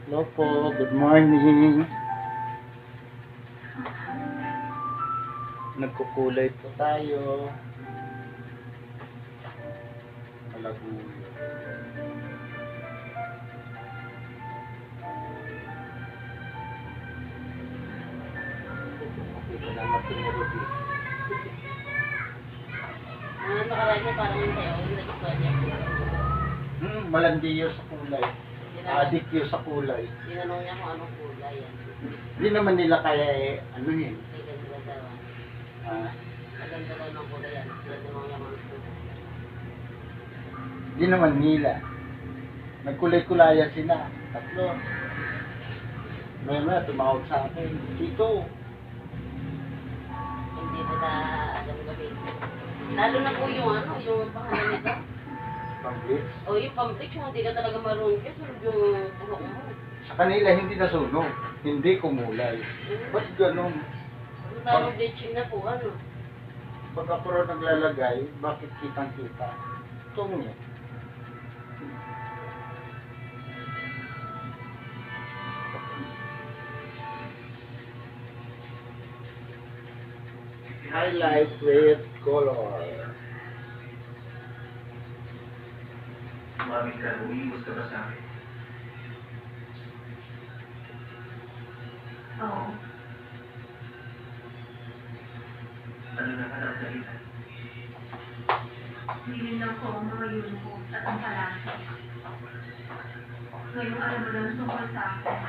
Hello po, good morning. Nagkukulay po tayo. Malaguyo. Salamat po na Ruby. Nakaraan niya parang yung sayo, yung nag-iswa niya. Malandiyo sa kulay. Adik yun sa kulay. Tinanong niya kung anong kulay yan. Hindi naman nila kaya ano yun. May ganda daw. Ah, Maganda daw ng kulay yan. Tinanong niya kung anong kulay. hindi naman nila. Nagkulay-kulayan sila. Tatlo. Maya tumawag sa akin. Dito. Hindi ko na alam gawin. Lalo na po yung ano, yung pangalan nito. Pambit. O yung pamblik, yung hindi ka talaga marunong kasi yung tuhok mo. Sa kanila hindi nasunog. Hindi kumulay. Ba't ganun? Ang tawag bleaching na po, ano? Pag ako rin naglalagay, bakit kitang-kita? Ito niya. Highlight with color. Maraming ka, umiwas ka ba sa akin? Oo. Ano na hanap na rin? Hindi lang ko ang mga uniform at ang palasa. Ngayong alam mo lang tungkol sa akin.